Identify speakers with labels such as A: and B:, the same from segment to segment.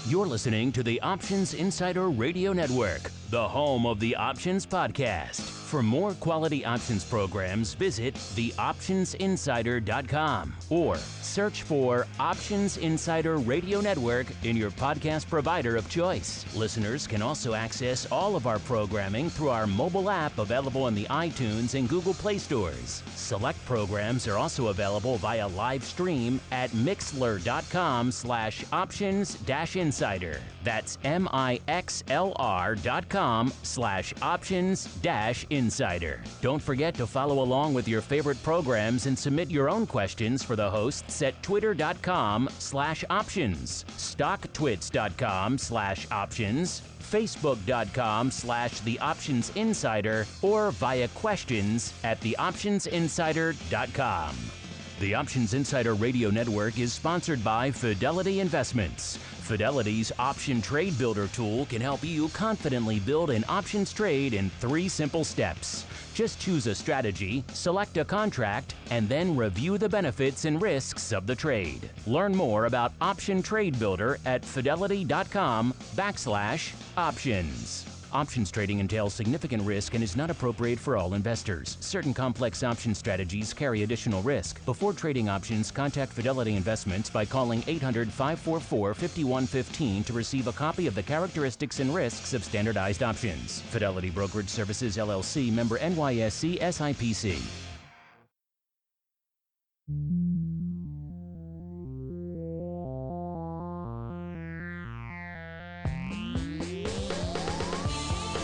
A: You're listening to the Options Insider Radio Network, the home of the Options Podcast. For more quality options programs, visit theoptionsinsider.com or search for Options Insider Radio Network in your podcast provider of choice. Listeners can also access all of our programming through our mobile app available in the iTunes and Google Play stores. Select programs are also available via live stream at mixlr.com/options-insider. That's mixlr.com/options-insider. Don't forget to follow along with your favorite programs and submit your own questions for the hosts at twitter.com/options, stocktwits.com/options, facebook.com/theoptionsinsider, or via questions at theoptionsinsider.com. The Options Insider Radio Network is sponsored by Fidelity Investments. Fidelity's Option Trade Builder tool can help you confidently build an options trade in 3 simple steps. Just choose a strategy, select a contract, and then review the benefits and risks of the trade. Learn more about Option Trade Builder at fidelity.com/options. Options trading entails significant risk and is not appropriate for all investors. Certain complex option strategies carry additional risk. Before trading options, contact Fidelity Investments by calling 800-544-5115 to receive a copy of the characteristics and risks of standardized options. Fidelity Brokerage Services, LLC, member NYSE SIPC.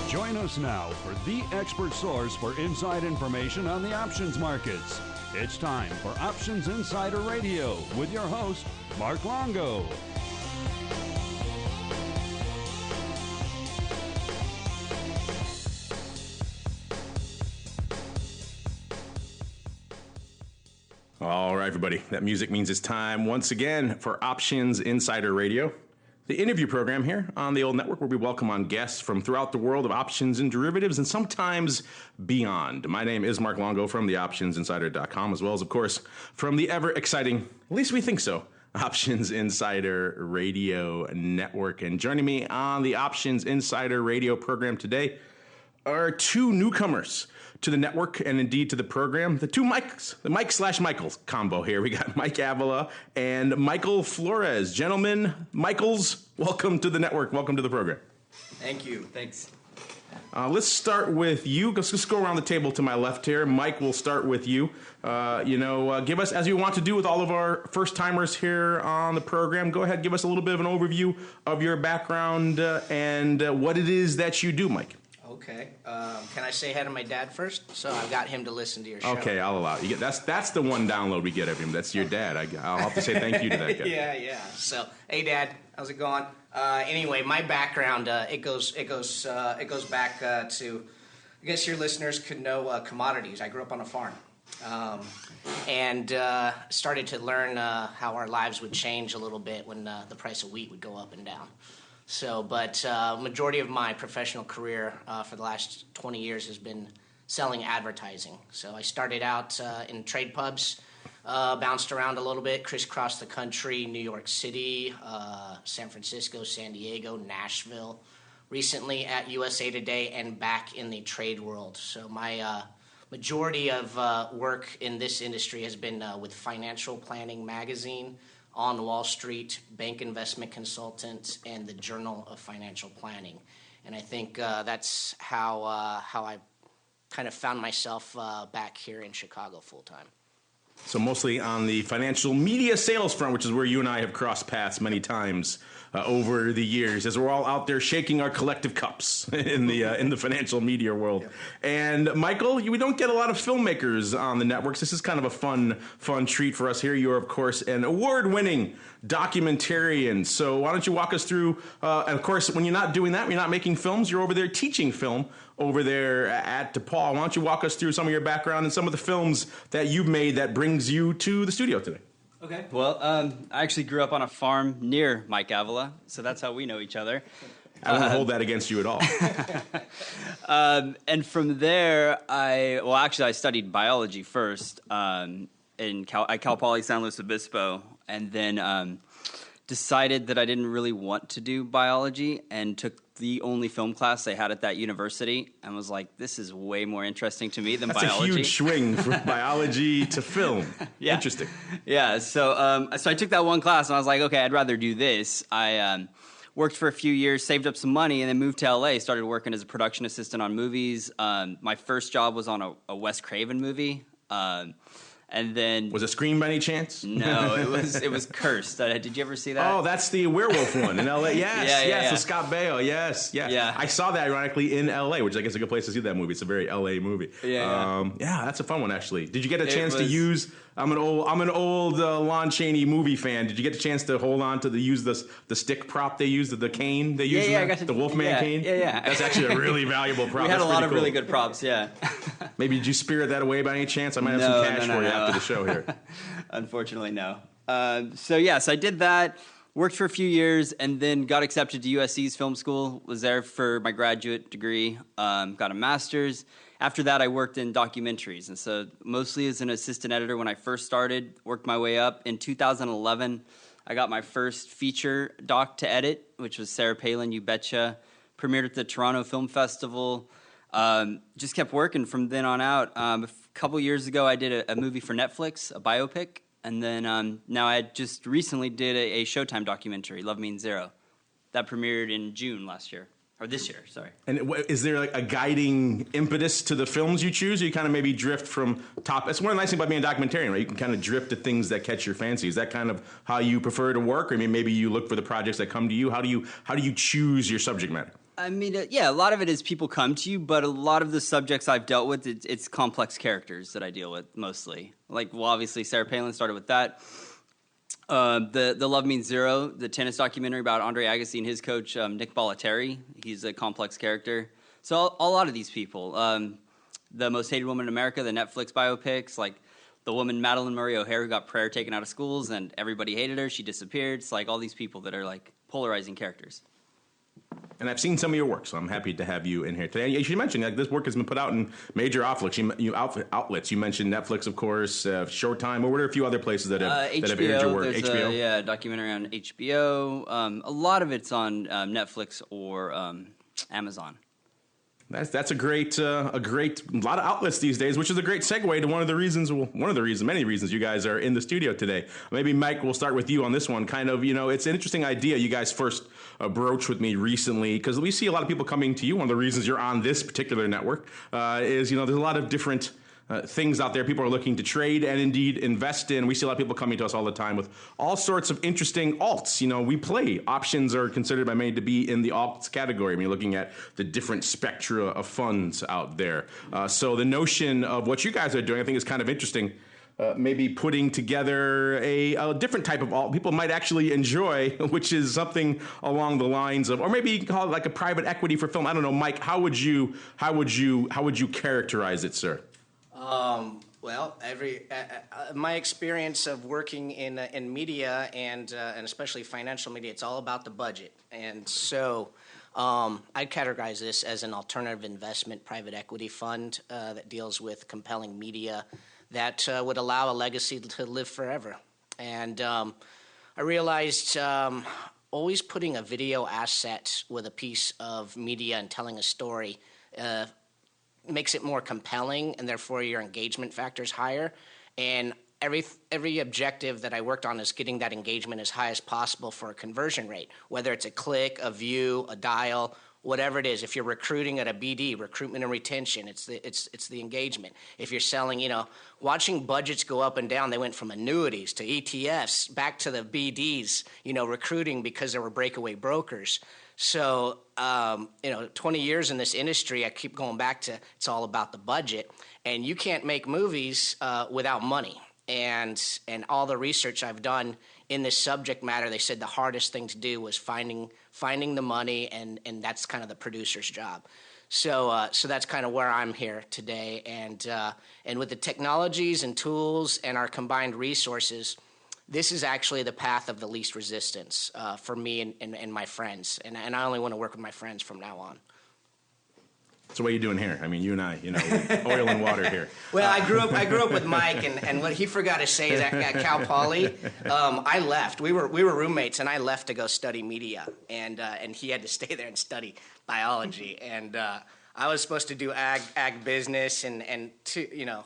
B: Join us now for the expert source for inside information on the options markets. It's time for Options Insider Radio with your host, Mark Longo.
C: All right, everybody. That music means it's time once again for Options Insider Radio, the interview program here on the old network where we welcome on guests from throughout the world of options and derivatives and sometimes beyond. My name is Mark Longo from theoptionsinsider.com, as well as, of course, from the ever exciting, at least we think so, Options Insider Radio Network. And joining me on the Options Insider Radio program today are 2 newcomers to the network and indeed to the program, the 2 Mikes, the Mike/Michael combo here. We got Mike Avila and Michael Flores. Gentlemen, Michaels, welcome to the network. Welcome to the program.
D: Thank you. Thanks.
C: Let's start with you. Let's just go around the table to my left here. Mike, we'll start with you. Give us, as you want to do with all of our first-timers here on the program, go ahead, give us a little bit of an overview of your background and what it is that you do, Mike.
D: Okay. Can I say hi to my dad first? So I've got him to listen to your show.
C: Okay, I'll allow it. That's the one download we get of him. That's your dad. I'll have to say thank you to that guy.
D: Yeah. So, hey, Dad, how's it going? Anyway, my background it goes back to, I guess your listeners could know commodities. I grew up on a farm, and started to learn how our lives would change a little bit when the price of wheat would go up and down. So, but majority of my professional career for the last 20 years has been selling advertising. So I started out in trade pubs, bounced around a little bit, crisscrossed the country, New York City, San Francisco, San Diego, Nashville, recently at USA Today and back in the trade world. So my majority of work in this industry has been with Financial Planning Magazine, On Wall Street, Bank Investment Consultant, and the Journal of Financial Planning. And I think that's how I kind of found myself back here in Chicago full-time.
C: So mostly on the financial media sales front, which is where you and I have crossed paths many times over the years, as we're all out there shaking our collective cups in the financial media world. Yep. And Michael, we don't get a lot of filmmakers on the networks. This is kind of a fun treat for us here. You're, of course, an award-winning documentarian. So why don't you walk us through? And of course, when you're not doing that, when you're not making films, you're over there teaching film over there at DePaul. Why don't you walk us through some of your background and some of the films that you've made that brings you to the studio today?
E: Okay. Well, I actually grew up on a farm near Mike Avila, so that's how we know each other.
C: I won't hold that against you at all.
E: And from there, I studied biology first at Cal Poly San Luis Obispo, and then decided that I didn't really want to do biology and took the only film class they had at that university and was like, this is way more interesting to me than biology.
C: That's a huge swing from biology to film.
E: Yeah.
C: Interesting.
E: Yeah, so I took that one class and I was like, okay, I'd rather do this. I worked for a few years, saved up some money, and then moved to LA, started working as a production assistant on movies. My first job was on a Wes Craven movie. And then
C: was it Scream by any chance?
E: No, it was Cursed. Did you ever see that?
C: Oh, that's the werewolf one in L.A. Yes,
E: yeah.
C: The Scott Baio. Yes.
E: Yeah.
C: I saw that ironically in L.A., which I guess is a good place to see that movie. It's a very L.A. movie.
E: Yeah.
C: That's a fun one actually. Did you get a chance to use? I'm an old Lon Chaney movie fan. Did you get the chance to hold on to use the stick prop they used, the cane they used?
E: I got to,
C: the Wolfman cane.
E: Yeah.
C: That's actually a really valuable prop.
E: We had
C: That's
E: a lot of
C: cool.
E: really good props. Yeah.
C: Maybe did you spirit that away by any chance? I might have some cash for you after the show here.
E: Unfortunately, no. So I did that, worked for a few years, and then got accepted to USC's film school, was there for my graduate degree, got a master's. After that, I worked in documentaries, and so mostly as an assistant editor when I first started, worked my way up. In 2011, I got my first feature doc to edit, which was Sarah Palin, You Betcha, premiered at the Toronto Film Festival. Just kept working from then on out. A couple years ago, I did a movie for Netflix, a biopic, and then now I just recently did a Showtime documentary, Love Means Zero. That premiered in June last year, or this year, sorry.
C: And is there like a guiding impetus to the films you choose, or you kind of maybe drift from top? That's one of the nice things about being a documentarian, right? You can kind of drift to things that catch your fancy. Is that kind of how you prefer to work, or maybe you look for the projects that come to you? How do you choose your subject matter?
E: I mean, a lot of it is people come to you, but a lot of the subjects I've dealt with, it's complex characters that I deal with mostly. Like, well, obviously, Sarah Palin started with that. The Love Means Zero, the tennis documentary about Andre Agassi and his coach, Nick Bollettieri. He's a complex character. So a lot of these people. The Most Hated Woman in America, the Netflix biopics, like the woman Madeline Murray O'Hare who got prayer taken out of schools and everybody hated her. She disappeared. It's like all these people that are like polarizing characters.
C: And I've seen some of your work, so I'm happy to have you in here today. You mentioned like this work has been put out in major outlets. You mentioned Netflix, of course, Showtime, or were there a few other places that have aired your work?
E: There's
C: HBO,
E: a documentary on HBO. A lot of it's on Netflix or Amazon.
C: That's a great lot of outlets these days, which is a great segue to many reasons you guys are in the studio today. Maybe Mike, we'll start with you on this one. Kind of, it's an interesting idea you guys first broached with me recently, because we see a lot of people coming to you. One of the reasons you're on this particular network is, there's a lot of different things out there people are looking to trade and indeed invest in. We see a lot of people coming to us all the time with all sorts of interesting alts. We play. Options are considered by many to be in the alts category. I mean, looking at the different spectra of funds out there. So the notion of what you guys are doing, I think, is kind of interesting. Maybe putting together a different type of alt people might actually enjoy, which is something along the lines of, or maybe you can call it like a private equity for film. I don't know, Mike. How would you characterize it, sir?
D: Well, my experience of working in media and especially financial media, it's all about the budget, and so I'd categorize this as an alternative investment private equity fund that deals with compelling media that would allow a legacy to live forever. And I realized always putting a video asset with a piece of media and telling a story makes it more compelling, and therefore your engagement factor is higher. And every objective that I worked on is getting that engagement as high as possible for a conversion rate, whether it's a click, a view, a dial, whatever it is. If you're recruiting at a BD, recruitment and retention, it's the engagement. If you're selling, watching budgets go up and down, they went from annuities to ETFs back to the BDs, recruiting because there were breakaway brokers. So, 20 years in this industry, I keep going back to it's all about the budget, and you can't make movies without money. And all the research I've done in this subject matter, they said the hardest thing to do was finding the money, and that's kind of the producer's job. So that's kind of where I'm here today, and with the technologies and tools and our combined resources, this is actually the path of the least resistance for me and my friends, and I only want to work with my friends from now on.
C: So what are you doing here? I mean, you and I, oil and water here.
D: Well, I grew up with Mike, and what he forgot to say is at Cal Poly, I left. We were roommates, and I left to go study media, and he had to stay there and study biology, and I was supposed to do ag business, and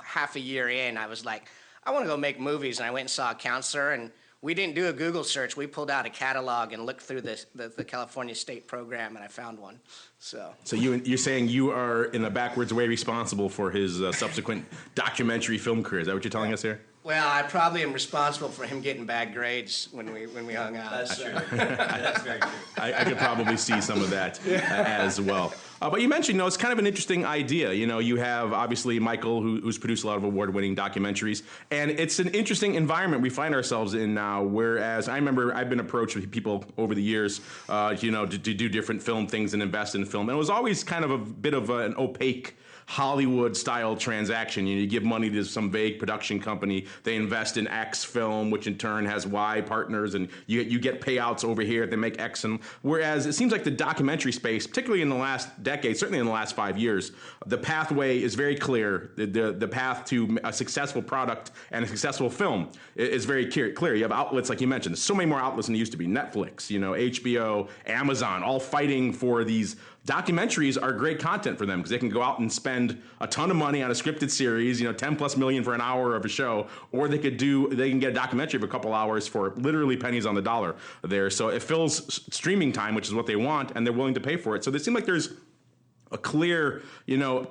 D: half a year in, I was like, I want to go make movies, and I went and saw a counselor, and we didn't do a Google search. We pulled out a catalog and looked through the California State program, and I found one. So
C: you're saying you are, in a backwards way, responsible for his subsequent documentary film career. Is that what you're telling us here?
D: Well, I probably am responsible for him getting bad grades when we hung out.
E: That's true. That's very true.
C: I could probably see some of that as well. But you mentioned, it's kind of an interesting idea. You have, obviously, Michael, who's produced a lot of award-winning documentaries. And it's an interesting environment we find ourselves in now, whereas I remember I've been approached with people over the years, to do different film things and invest in film. And it was always kind of a bit of an opaque Hollywood-style transaction. You give money to some vague production company. They invest in X film, which in turn has Y partners, and you get payouts over here. They make X. And whereas it seems like the documentary space, particularly in the last decade, certainly in the last 5 years, the pathway is very clear. The path to a successful product and a successful film is very clear. You have outlets, like you mentioned. There's so many more outlets than there used to be. Netflix, HBO, Amazon, all fighting for these. Documentaries are great content for them because they can go out and spend a ton of money on a scripted series, 10 plus million for an hour of a show, or they can get a documentary of a couple hours for literally pennies on the dollar there. So it fills streaming time, which is what they want, and they're willing to pay for it. So they seem like there's a clear,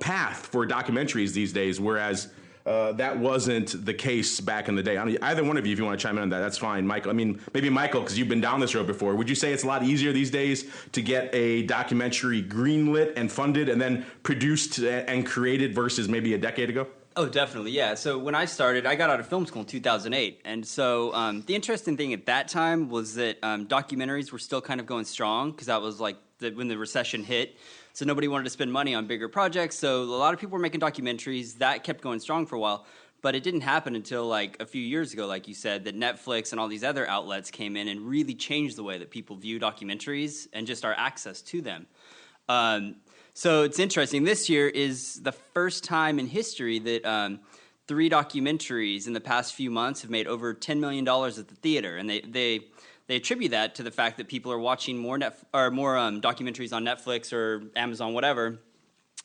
C: path for documentaries these days, whereas that wasn't the case back in the day. Either one of you, if you want to chime in on that, that's fine. Michael, maybe Michael, because you've been down this road before. Would you say it's a lot easier these days to get a documentary greenlit and funded and then produced and created versus maybe a decade ago?
E: Oh, definitely, yeah. So when I started, I got out of film school in 2008. And so the interesting thing at that time was that documentaries were still kind of going strong because that was like when the recession hit. So nobody wanted to spend money on bigger projects. So a lot of people were making documentaries. That kept going strong for a while. But it didn't happen until like a few years ago, like you said, that Netflix and all these other outlets came in and really changed the way that people view documentaries and just our access to them. So it's interesting. This year is the first time in history that 3 documentaries in the past few months have made over $10 million at the theater. And they attribute that to the fact that people are watching more documentaries on Netflix or Amazon, whatever,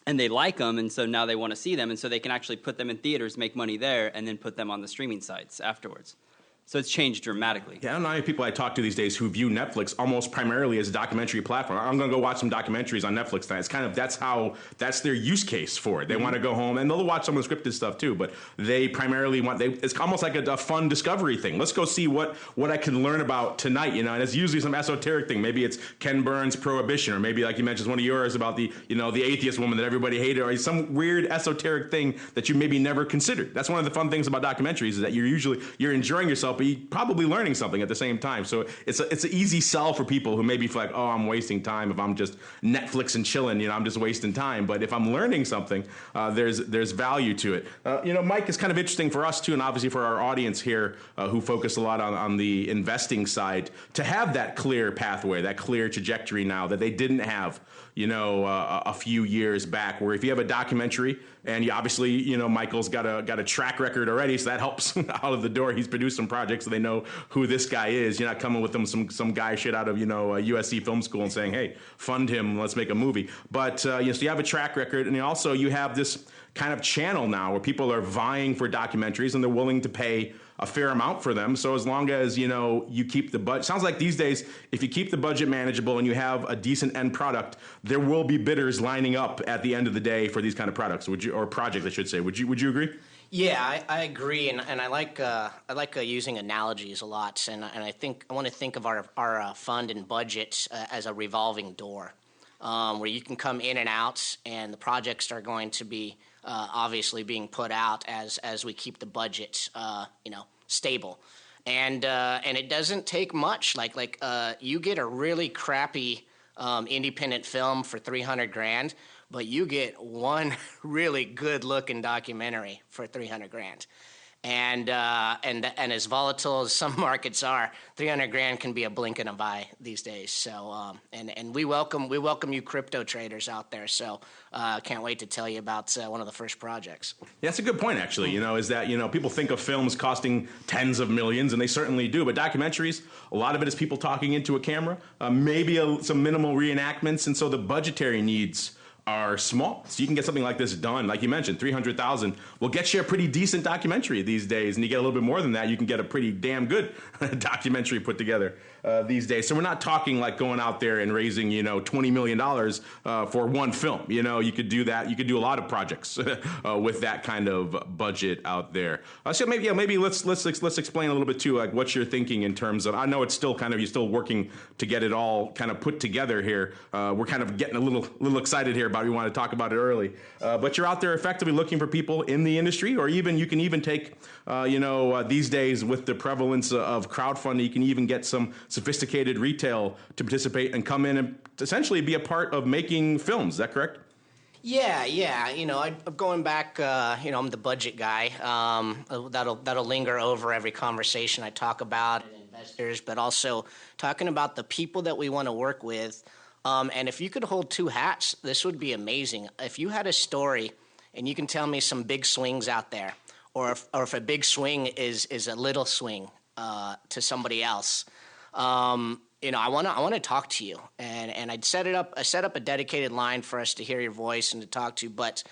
E: and they like them, and so now they want to see them, and so they can actually put them in theaters, make money there, and then put them on the streaming sites afterwards. So it's changed dramatically.
C: Yeah, I don't know how many people I talk to these days who view Netflix almost primarily as a documentary platform. I'm going to go watch some documentaries on Netflix tonight. It's kind of, that's their use case for it. They want to go home, and they'll watch some of the scripted stuff too, but they primarily it's almost like a fun discovery thing. Let's go see what I can learn about tonight, and it's usually some esoteric thing. Maybe it's Ken Burns' Prohibition, or maybe, like you mentioned, one of yours about the atheist woman that everybody hated, or some weird esoteric thing that you maybe never considered. That's one of the fun things about documentaries, is that you're enjoying yourself, but you're probably learning something at the same time. So it's an easy sell for people who maybe feel like, oh, I'm wasting time if I'm just Netflix and chilling. I'm just wasting time. But if I'm learning something, there's value to it. Mike, is kind of interesting for us too, and obviously for our audience here who focus a lot on the investing side, to have that clear pathway, that clear trajectory now that they didn't have a few years back, where if you have a documentary and you obviously, Michael's got a track record already, so that helps out of the door. He's produced some projects, so they know who this guy is. You're not coming with them some guy shit out of USC film school and saying, hey, fund him, let's make a movie. But so you have a track record, and also you have this kind of channel now where people are vying for documentaries and they're willing to pay a fair amount for them. So as long as, you keep the budget, sounds like these days, if you keep the budget manageable and you have a decent end product, there will be bidders lining up at the end of the day for these kind of products, or projects, I should say. Would you agree?
D: Yeah, I agree, and I like using analogies a lot, and I want to think of our fund and budget as a revolving door, where you can come in and out, and the projects are going to be obviously being put out as we keep the budget stable, and it doesn't take much. Like you get a really crappy independent film for $300,000. But you get one really good-looking documentary for $300,000, And as volatile as some markets are, $300,000 can be a blink in an eye these days. So and we welcome you crypto traders out there. So can't wait to tell you about one of the first projects.
C: Yeah, that's a good point, actually. Is that people think of films costing tens of millions, and they certainly do. But documentaries, a lot of it is people talking into a camera, maybe some minimal reenactments, and so the budgetary needs are small. So you can get something like this done. Like you mentioned, $300,000 will get you a pretty decent documentary these days. And you get a little bit more than that, you can get a pretty damn good documentary put together these days. So we're not talking like going out there and raising, $20 million for one film. You could do that. You could do a lot of projects with that kind of budget out there. So maybe let's explain a little bit too, like what you're thinking in terms of, I know it's still kind of, you're still working to get it all kind of put together here. We're kind of getting a little excited here about it. We want to talk about it early. But you're out there effectively looking for people in the industry, or even you can even take, these days with the prevalence of crowdfunding, you can even get some sophisticated retail to participate and come in and essentially be a part of making films. Is that correct?
D: Yeah. I'm going back. I'm the budget guy. That'll linger over every conversation I talk about and investors, but also talking about the people that we want to work with. And if you could hold two hats, this would be amazing. If you had a story, and you can tell me some big swings out there, or if a big swing is a little swing to somebody else. I want to talk to you, and I'd set up a dedicated line for us to hear your voice and to talk to, but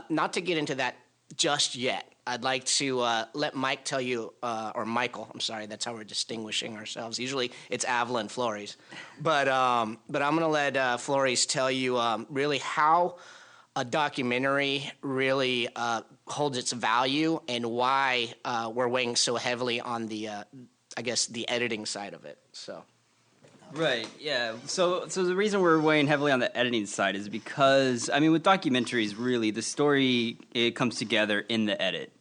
D: not to get into that just yet. I'd like to let Mike tell you, or Michael, I'm sorry, that's how we're distinguishing ourselves. Usually it's Avila and Flores, but I'm going to let Flores tell you really how a documentary really holds its value and why we're weighing so heavily on the editing side of it. So.
E: Right, yeah. So the reason we're weighing heavily on the editing side is because, with documentaries, really, the story, it comes together in the edit.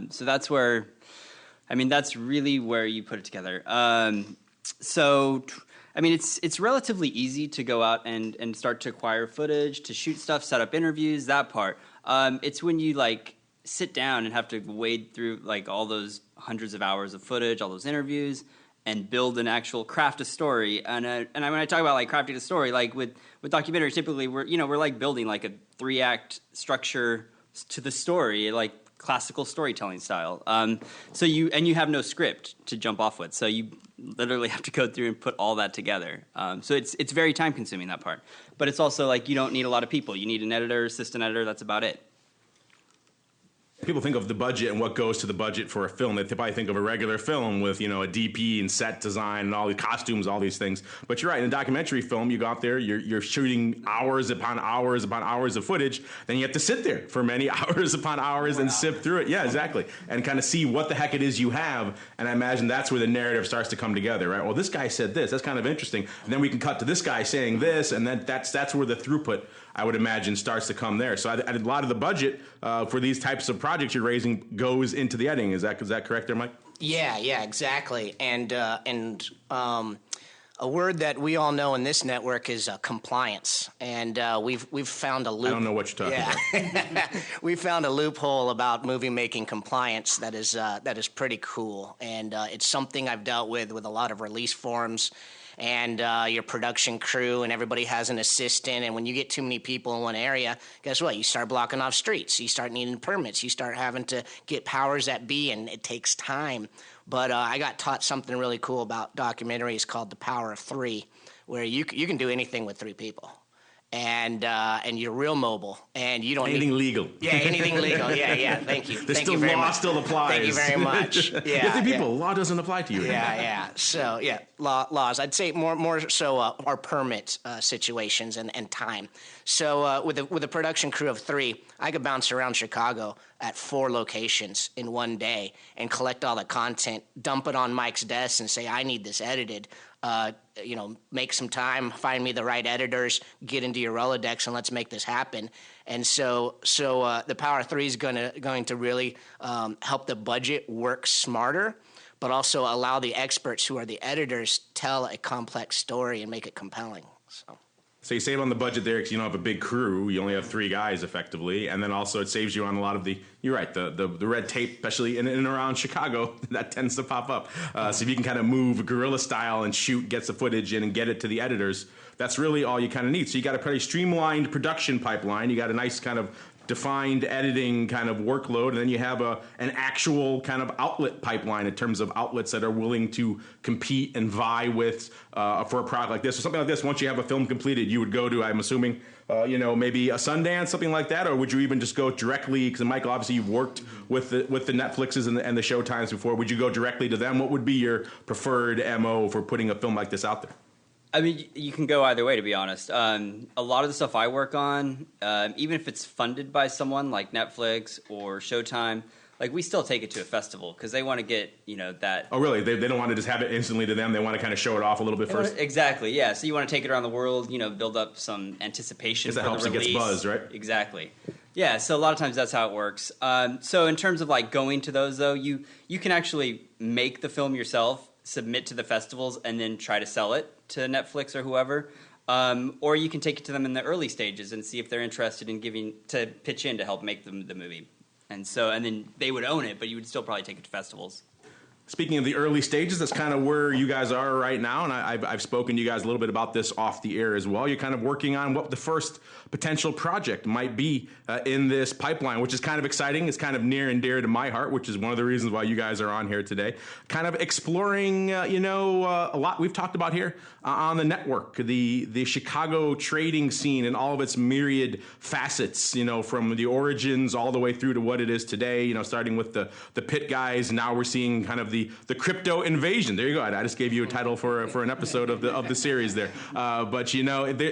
E: So that's where, that's really where you put it together. It's relatively easy to go out and start to acquire footage, to shoot stuff, set up interviews, that part. It's when you, sit down and have to wade through, all those hundreds of hours of footage, all those interviews, and build an actual craft a story. And when I talk about crafting a story, with documentaries, typically we're building a 3-act structure to the story, classical storytelling style. So you have no script to jump off with. So you literally have to go through and put all that together. So it's very time consuming, that part. But it's also you don't need a lot of people. You need an editor, assistant editor. That's about it.
C: People think of the budget and what goes to the budget for a film. They probably think of a regular film with, a DP and set design and all the costumes, all these things. But you're right. In a documentary film, you go out there, you're shooting hours upon hours upon hours of footage. Then you have to sit there for many hours upon hours and sift through it. Yeah, exactly. And kind of see what the heck it is you have. And I imagine that's where the narrative starts to come together, right? Well, this guy said this. That's kind of interesting. And then we can cut to this guy saying this. And then that's where the throughput, I would imagine, starts to come there. So a lot of the budget for these types of projects you're raising goes into the editing. Is that correct there, Mike?
D: Yeah, exactly. And a word that we all know in this network is compliance. And we've found a loop.
C: I don't know what you're talking about.
D: We found a loophole about movie making compliance that is pretty cool. And it's something I've dealt with a lot of release forms. And your production crew, and everybody has an assistant. And when you get too many people in one area, guess what? You start blocking off streets. You start needing permits. You start having to get powers that be, and it takes time. But I got taught something really cool about documentaries called the power of 3, where you can do anything with 3 people. And you're real mobile, and you don't
C: anything legal.
D: Yeah, anything legal. Yeah. Thank you.
C: Thank you very
D: much.
C: Law still applies.
D: Thank you very much. Yeah,
C: people. Law doesn't apply to you.
D: Yeah. So laws. I'd say more so our permit situations and time. So with a production crew of 3, I could bounce around Chicago at 4 locations in one day and collect all the content, dump it on Mike's desk, and say, I need this edited. Make some time, find me the right editors, get into your Rolodex, and let's make this happen. And so the Power of 3 is going to really help the budget work smarter, but also allow the experts who are the editors tell a complex story and make it compelling. So.
C: So you save on the budget there because you don't have a big crew. You only have 3 guys effectively. And then also it saves you on a lot of you're right, the red tape, especially in and around Chicago, that tends to pop up. So if you can kind of move guerrilla style and shoot, get the footage in and get it to the editors, that's really all you kind of need. So you got a pretty streamlined production pipeline. You got a nice kind of defined editing kind of workload, and then you have an actual kind of outlet pipeline in terms of outlets that are willing to compete and vie with for a product like this or something like this. Once you have a film completed, you would go to, I'm assuming, maybe a Sundance, something like that, or would you even just go directly? Because Michael, obviously, you've worked with the Netflixes and the Showtimes before. Would you go directly to them? What would be your preferred MO for putting a film like this out there?
E: I mean, you can go either way, to be honest. A lot of the stuff I work on, even if it's funded by someone like Netflix or Showtime, like we still take it to a festival because they want to get, that.
C: Oh, really? They don't want to just have it instantly to them. They want to kind of show it off a little bit first?
E: Exactly, yeah. So you want to take it around the world, build up some anticipation for the release. Because that helps it gets buzz, right? Exactly. Yeah, so a lot of times that's how it works. So in terms of like going to those, though, you can actually make the film yourself, submit to the festivals, and then try to sell it to Netflix or whoever, or you can take it to them in the early stages and see if they're interested in to pitch in to help make the movie, and then they would own it, but you would still probably take it to festivals.
C: Speaking of the early stages, that's kind of where you guys are right now, and I've spoken to you guys a little bit about this off the air as well. You're kind of working on what the first potential project might be in this pipeline, which is kind of exciting. It's kind of near and dear to my heart, which is one of the reasons why you guys are on here today. Kind of exploring, a lot we've talked about here on the network, the Chicago trading scene and all of its myriad facets, from the origins all the way through to what it is today, starting with the pit guys. Now we're seeing kind of the crypto invasion. There you go. I just gave you a title for an episode of the series there. But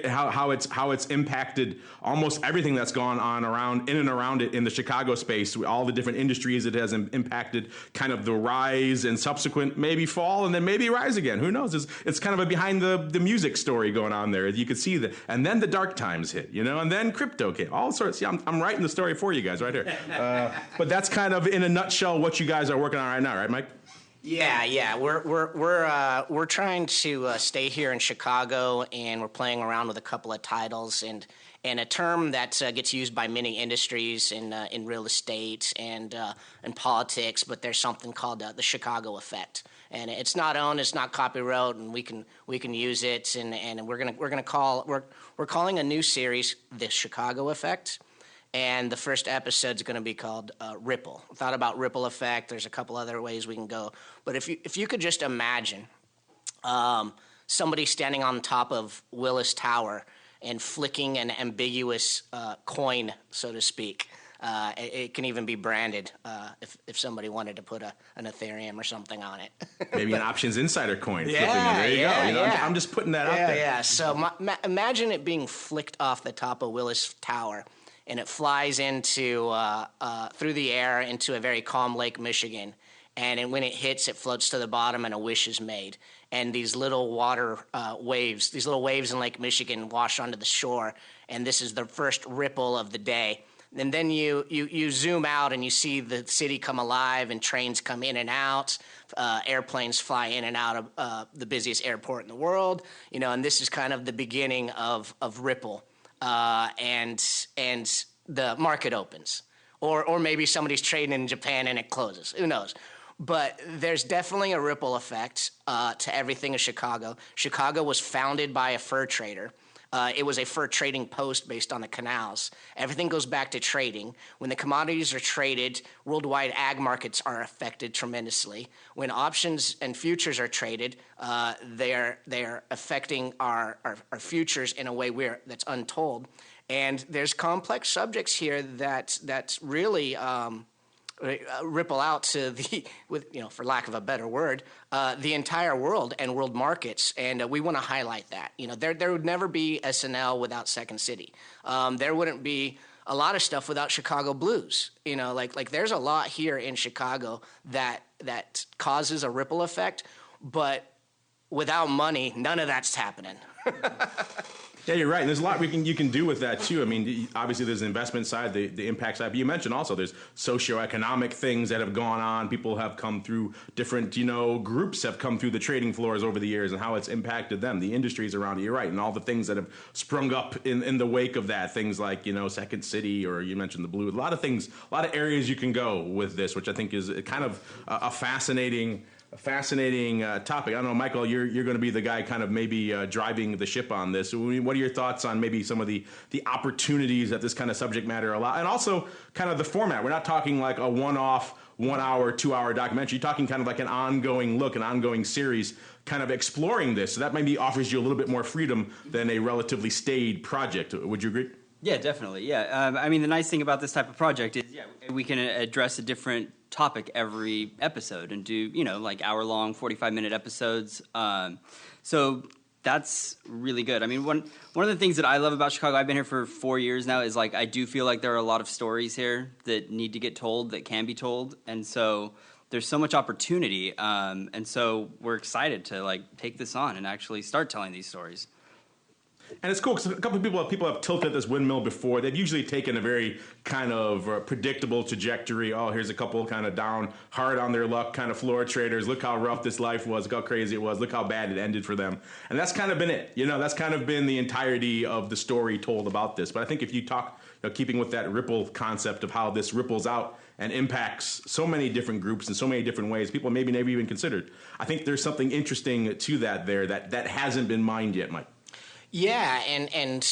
C: how it's impacted almost everything that's gone on in and around it in the Chicago space. All the different industries it has impacted. Kind of the rise and subsequent maybe fall and then maybe rise again. Who knows? It's kind of a behind the music story going on there. You could see that. And then the dark times hit. And then crypto came. All sorts. See, I'm writing the story for you guys right here. But that's kind of in a nutshell what you guys are working on right now, right, Mike?
D: Yeah. We're trying to stay here in Chicago, and we're playing around with a couple of titles and a term that gets used by many industries in real estate and politics. But there's something called the Chicago effect, and it's not owned, it's not copyright, and we can use it. And we're calling a new series the Chicago Effect. And the first episode's going to be called Ripple. I thought about ripple effect. There's a couple other ways we can go. But if you could just imagine somebody standing on top of Willis Tower and flicking an ambiguous coin, so to speak. It can even be branded if somebody wanted to put an Ethereum or something on it.
C: Maybe an Options Insider coin.
D: Yeah,
C: there you go. I'm just putting that out there.
D: Yeah. So imagine it being flicked off the top of Willis Tower. And it flies into through the air into a very calm Lake Michigan. And when it hits, it floats to the bottom, and a wish is made. And these little water waves, these little waves in Lake Michigan wash onto the shore. And this is the first ripple of the day. And then you zoom out, and you see the city come alive, and trains come in and out. Airplanes fly in and out of the busiest airport in the world. And this is kind of the beginning of Ripple. And the market opens, or maybe somebody's trading in Japan and it closes. Who knows? But there's definitely a ripple effect to everything in Chicago. Chicago was founded by a fur trader. It was a fur trading post based on the canals. Everything goes back to trading. When the commodities are traded, worldwide ag markets are affected tremendously. When options and futures are traded, they're affecting our futures in a way that's untold. And there's complex subjects here that really ripple out to for lack of a better word, the entire world and world markets, and we want to highlight that. There would never be SNL without Second City. There wouldn't be a lot of stuff without Chicago blues. Like there's a lot here in Chicago that causes a ripple effect, but without money, none of that's happening.
C: Yeah, you're right. And there's a lot you can do with that too. I mean, obviously there's the investment side, the impact side. But you mentioned also there's socioeconomic things that have gone on. People have come through different, groups have come through the trading floors over the years and how it's impacted them. The industries around it. You're right, and all the things that have sprung up in the wake of that. Things like Second City, or you mentioned the Blue. A lot of things, a lot of areas you can go with this, which I think is kind of a fascinating topic. I don't know, Michael, you're going to be the guy kind of maybe driving the ship on this. What are your thoughts on maybe some of the opportunities that this kind of subject matter allows? And also kind of the format. We're not talking like a one-off, 1 hour, 2 hour documentary. You're talking kind of like an ongoing look, an ongoing series kind of exploring this. So that maybe offers you a little bit more freedom than a relatively staid project. Would you agree?
E: Yeah, definitely. Yeah. I mean, the nice thing about this type of project is, we can address a different topic every episode and do, like hour-long, 45-minute episodes. So that's really good. I mean, one of the things that I love about Chicago, I've been here for 4 years now, is like I do feel like there are a lot of stories here that need to get told, that can be told. And so there's so much opportunity. And so we're excited to like take this on and actually start telling these stories.
C: And it's cool because a couple of people have tilted this windmill before. They've usually taken a very kind of predictable trajectory. Oh, here's a couple kind of down, hard on their luck kind of floor traders. Look how rough this life was. Look how crazy it was. Look how bad it ended for them. And that's kind of been it. That's kind of been the entirety of the story told about this. But I think if you talk, keeping with that ripple concept of how this ripples out and impacts so many different groups in so many different ways, people maybe never even considered. I think there's something interesting to that there that hasn't been mined yet, Mike.
D: Yeah, and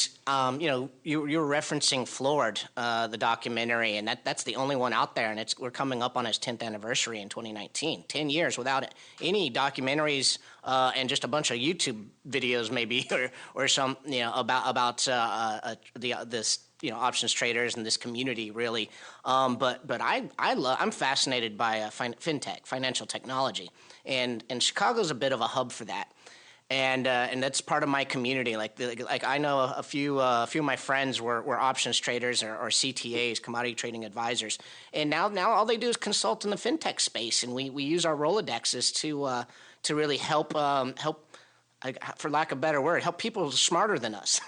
D: you were referencing Flores, the documentary, and that's the only one out there, and we're coming up on its 10th anniversary in 2019. 10 years without any documentaries and just a bunch of YouTube videos, maybe, or some about this options traders and this community, really. But I'm fascinated by fintech, financial technology, and Chicago's a bit of a hub for that. And that's part of my community. Like I know a few of my friends were options traders or CTAs, commodity trading advisors, and now all they do is consult in the fintech space, and we use our Rolodexes to really help, for lack of a better word, help people smarter than us.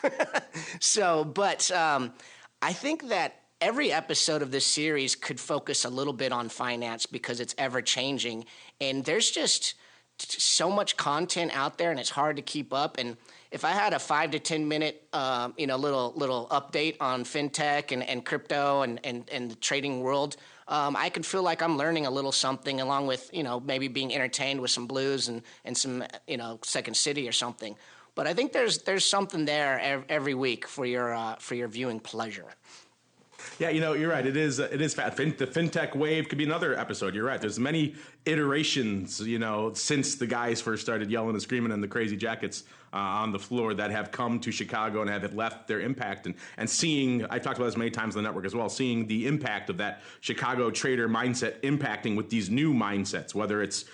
D: I think that every episode of this series could focus a little bit on finance because it's ever changing, and there's just so much content out there, and it's hard to keep up. And if I had a 5 to 10 minute, little update on fintech and crypto and the trading world, I could feel like I'm learning a little something, along with maybe being entertained with some blues and some Second City or something. But I think there's something there every week for your viewing pleasure.
C: Yeah, you're right. It is. The fintech wave could be another episode. You're right. There's many iterations, since the guys first started yelling and screaming in the crazy jackets on the floor that have come to Chicago and have left their impact. And seeing, I've talked about this many times on the network as well, seeing the impact of that Chicago trader mindset impacting with these new mindsets, whether it's,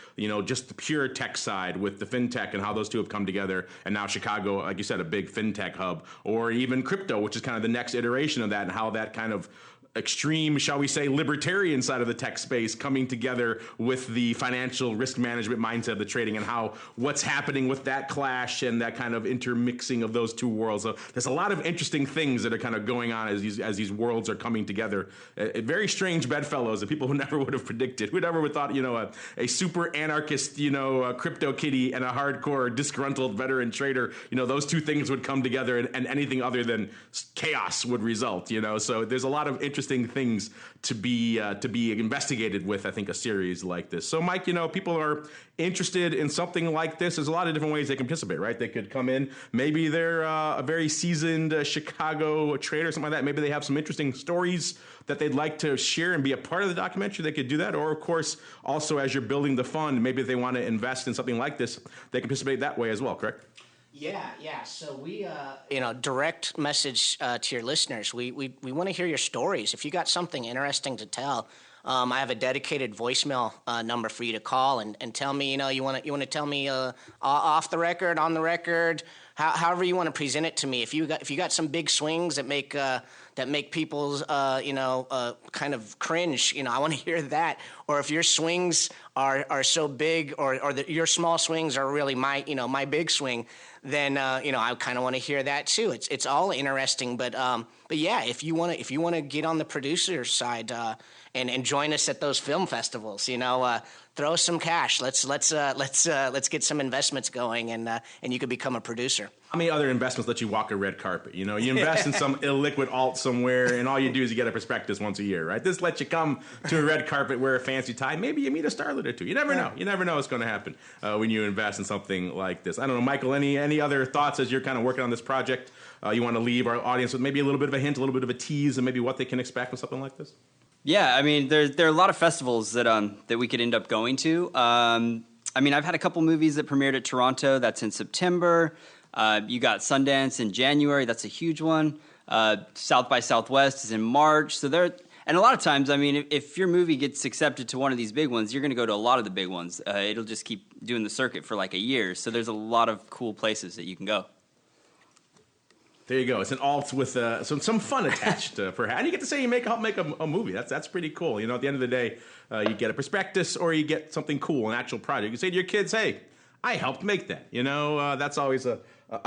C: just the pure tech side with the fintech and how those two have come together. And now Chicago, like you said, a big fintech hub, or even crypto, which is kind of the next iteration of that, and how that kind of extreme, shall we say, libertarian side of the tech space coming together with the financial risk management mindset of the trading, and how what's happening with that clash and that kind of intermixing of those two worlds. So there's a lot of interesting things that are kind of going on as these worlds are coming together. Very strange bedfellows that people who never would have predicted. Who never would have thought, a super anarchist, a crypto kitty and a hardcore disgruntled veteran trader, those two things would come together and anything other than chaos would result, So there's a lot of interesting things to be investigated with, I think, a series like this. So, Mike, people are interested in something like this. There's a lot of different ways they can participate, right? They could come in. Maybe they're a very seasoned Chicago trader, something like that. Maybe they have some interesting stories that they'd like to share and be a part of the documentary. They could do that. Or, of course, also as you're building the fund, maybe if they want to invest in something like this, they can participate that way as well, correct?
D: Yeah. So we, direct message to your listeners. We want to hear your stories. If you got something interesting to tell, I have a dedicated voicemail number for you to call and tell me. You want to tell me off the record, on the record, however you want to present it to me. If you got some big swings that make that make people's kind of cringe. I want to hear that. Or if your swings are so big, or your small swings are really my big swing, then I kind of want to hear that too. It's all interesting, but yeah, if you want to get on the producer side and join us at those film festivals, throw us some cash. Let's get some investments going, and you could become a producer.
C: How many other investments let you walk a red carpet? You invest in some illiquid alt somewhere, and all you do is you get a prospectus once a year, right? This lets you come to a red carpet, wear a fancy tie. Maybe you meet a starlet or two. You never know. You never know what's going to happen when you invest in something like this. I don't know, Michael, any other thoughts as you're kind of working on this project? You want to leave our audience with maybe a little bit of a hint, a little bit of a tease, and maybe what they can expect with something like this? Yeah,
E: I mean, there are a lot of festivals that we could end up going to. I've had a couple movies that premiered at Toronto. That's in September. You got Sundance in January. That's a huge one. South by Southwest is in March. And a lot of times, if your movie gets accepted to one of these big ones, you're going to go to a lot of the big ones. It'll just keep doing the circuit for like a year. So there's a lot of cool places that you can go.
C: There you go. It's an alt with some fun attached, perhaps. And you get to say you help make a movie. That's pretty cool. At the end of the day, you get a prospectus or you get something cool, an actual project. You say to your kids, hey, I helped make that. That's always a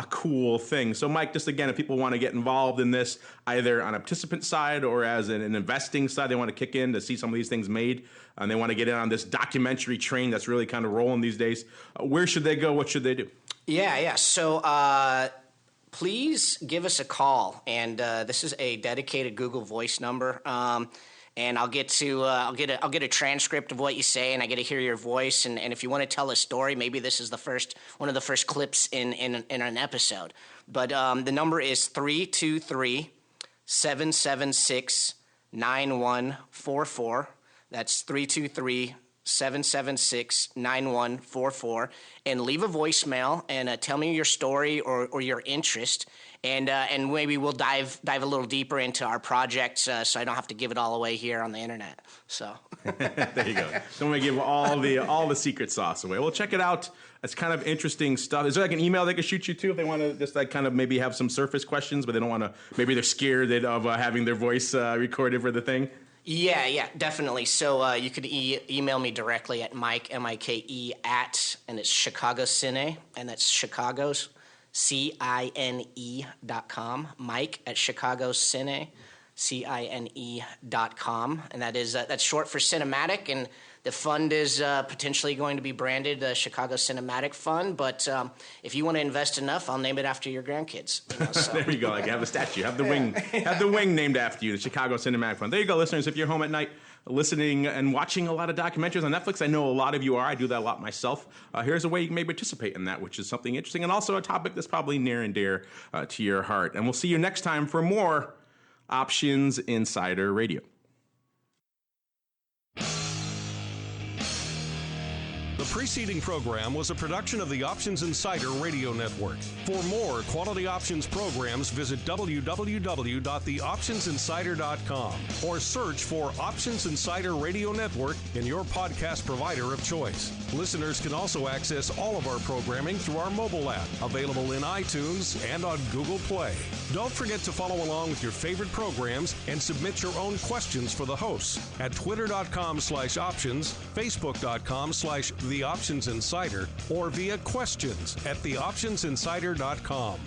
C: cool thing. So, Mike, just again, if people want to get involved in this, either on a participant side or as an investing side, they want to kick in to see some of these things made, and they want to get in on this documentary train that's really kind of rolling these days, where should they go? What should they do? Yeah. So, please give us a call, and this is a dedicated Google Voice number. And I'll get a transcript of what you say, and I get to hear your voice. And if you want to tell a story, maybe this is one of the first clips in an episode. But the number is 323-776-9144. That's 323-776-9144, and leave a voicemail and tell me your story or your interest, and maybe we'll dive a little deeper into our project, so I don't have to give it all away here on the internet. So there you go. Don't want to give all the secret sauce away. Well, check it out. It's kind of interesting stuff. Is there like an email they could shoot you to if they want to just like kind of maybe have some surface questions, but they don't want to? Maybe they're scared of having their voice recorded for the thing.
D: Yeah, definitely. So you could email me directly at Mike, M-I-K-E, and it's Chicago Cine, and that's Chicago's, CINE.com, Mike at Chicago Cine, CINE.com, and that's short for cinematic, and the fund is potentially going to be branded Chicago Cinematic Fund, but if you want to invest enough, I'll name it after your grandkids. So.
C: There you go. Like have a statue, have the wing named after you, the Chicago Cinematic Fund. There you go, listeners. If you're home at night listening and watching a lot of documentaries on Netflix, I know a lot of you are. I do that a lot myself. Here's a way you can maybe participate in that, which is something interesting, and also a topic that's probably near and dear to your heart. And we'll see you next time for more Options Insider Radio.
B: The preceding program was a production of the Options Insider Radio Network. For more quality options programs, visit www.theoptionsinsider.com or search for Options Insider Radio Network in your podcast provider of choice. Listeners can also access all of our programming through our mobile app, available in iTunes and on Google Play. Don't forget to follow along with your favorite programs and submit your own questions for the hosts at twitter.com/options, facebook.com/The Options Insider, or via questions at theoptionsinsider.com.